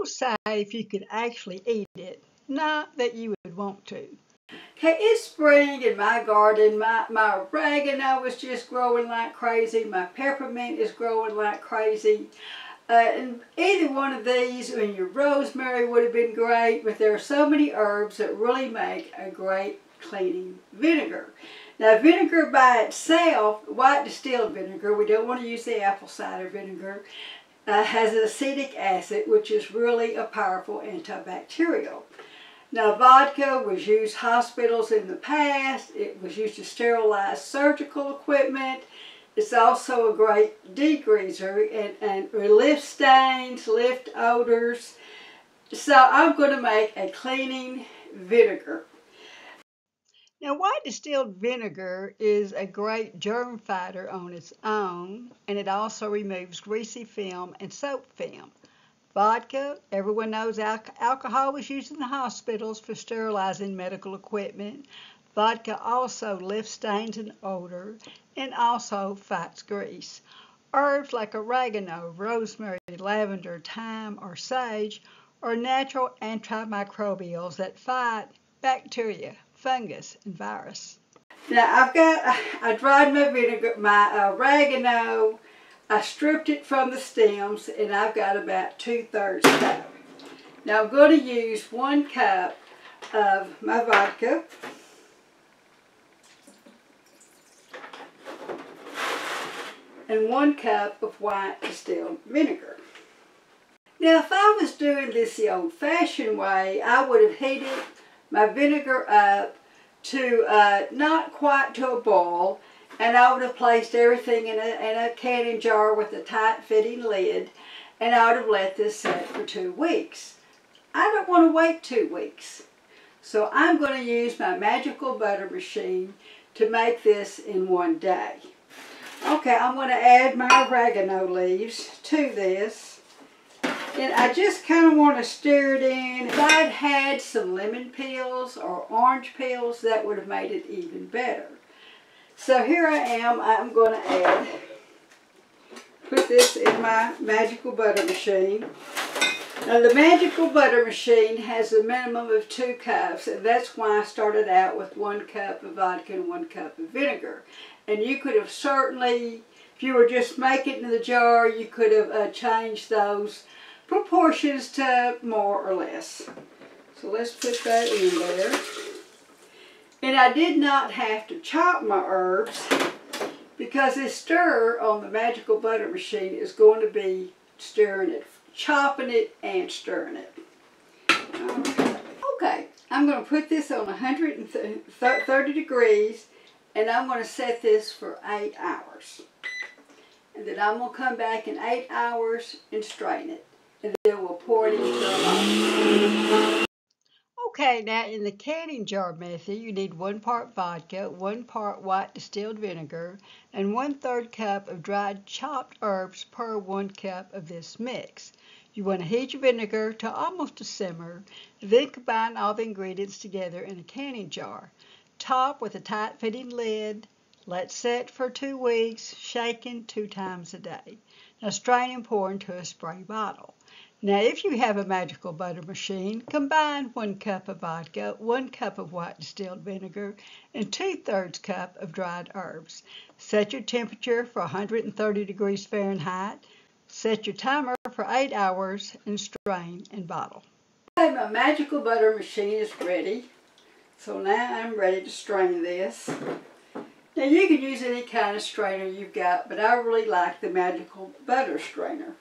so safe you could actually eat it. Not that you would want to. Okay, it's spring in my garden. My oregano is just growing like crazy. My peppermint is growing like crazy. And either one of these, and your rosemary would have been great, but there are so many herbs that really make a great cleaning vinegar. Now, vinegar by itself, white distilled vinegar, we don't want to use the apple cider vinegar, has acetic acid, which is really a powerful antibacterial. Now, vodka was used in hospitals in the past. It was used to sterilize surgical equipment. It's also a great degreaser and lift stains, lift odors. So I'm going to make a cleaning vinegar. Now, white distilled vinegar is a great germ fighter on its own, and it also removes greasy film and soap film. Vodka, everyone knows alcohol was used in the hospitals for sterilizing medical equipment. Vodka also lifts stains and odor and also fights grease. Herbs like oregano, rosemary, lavender, thyme, or sage are natural antimicrobials that fight bacteria, fungus, and virus. Now I dried my vinegar, my oregano. I stripped it from the stems, and I've got about 2/3 cup. Now I'm going to use 1 cup of my vodka. And 1 cup of white distilled vinegar. Now, if I was doing this the old-fashioned way, I would have heated my vinegar up to not quite to a boil, and I would have placed everything in a canning jar with a tight-fitting lid, and I would have let this set for 2 weeks. I don't want to wait 2 weeks, so I'm going to use my magical butter machine to make this in 1 day. Okay, I'm going to add my oregano leaves to this. And I just kind of want to stir it in. If I'd had some lemon peels or orange peels, that would have made it even better. So here I am. I'm going to put this in my magical butter machine. Now the magical butter machine has a minimum of 2 cups, and that's why I started out with 1 cup of vodka and 1 cup of vinegar. And you could have certainly, if you were just making it in the jar, you could have changed those proportions to more or less. So let's put that in there. And I did not have to chop my herbs, because this stir on the magical butter machine is going to be stirring it, chopping it and stirring it. Okay, I'm going to put this on 130 degrees, and I'm going to set this for 8 hours. And then I'm going to come back in 8 hours and strain it. And then we'll pour it into a bowl. Okay, now in the canning jar method, you need 1 part vodka, 1 part white distilled vinegar, and 1/3 cup of dried chopped herbs per 1 cup of this mix. You want to heat your vinegar to almost a simmer, then combine all the ingredients together in a canning jar. Top with a tight-fitting lid. Let set for 2 weeks, shaken 2 times a day. Now strain and pour into a spray bottle. Now if you have a magical butter machine, combine 1 cup of vodka, 1 cup of white distilled vinegar, and 2/3 cup of dried herbs. Set your temperature for 130 degrees Fahrenheit. Set your timer for 8 hours and strain and bottle. Okay, my magical butter machine is ready. So now I'm ready to strain this. Now you can use any kind of strainer you've got, but I really like the magical butter strainer.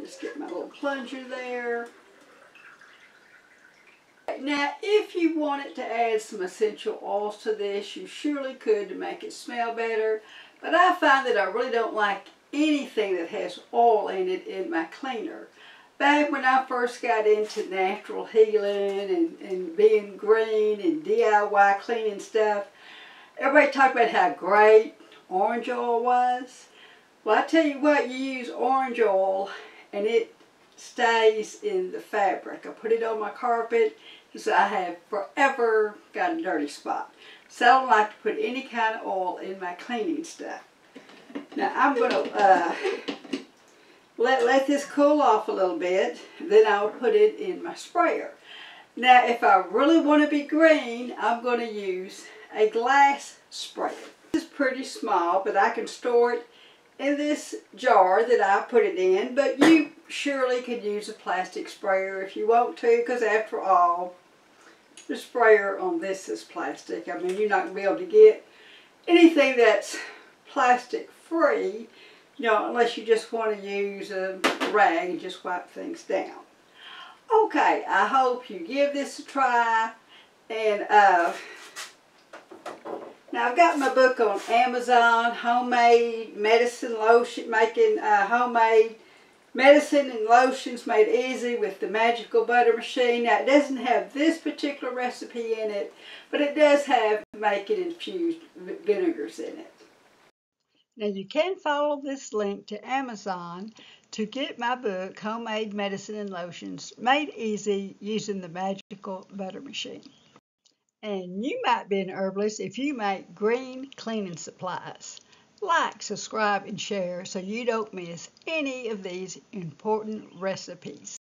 Just get my little plunger there. Now if you wanted to add some essential oils to this, you surely could to make it smell better. But I find that I really don't like anything that has oil in it in my cleaner. Back when I first got into natural healing and being green and DIY cleaning stuff, everybody talked about how great orange oil was. Well, I tell you what, you use orange oil and it stays in the fabric. I put it on my carpet because I have forever got a dirty spot. So I don't like to put any kind of oil in my cleaning stuff. Now I'm going to let this cool off a little bit. Then I'll put it in my sprayer. Now, if I really want to be green, I'm going to use a glass sprayer. This is pretty small, but I can store it in this jar that I put it in. But you surely could use a plastic sprayer if you want to, because after all, the sprayer on this is plastic. I mean, you're not going to be able to get anything that's plastic free, you know, unless you just want to use a rag and just wipe things down. Okay, I hope you give this a try. And now I've got my book on Amazon, Homemade Medicine Lotion, making homemade medicine and lotions made easy with the magical butter machine. Now it doesn't have this particular recipe in it, but it does have making infused vinegars in it. Now you can follow this link to Amazon to get my book, Homemade Medicine and Lotions Made Easy Using the Magical Butter Machine. And you might be an herbalist if you make green cleaning supplies. Like, subscribe, and share so you don't miss any of these important recipes.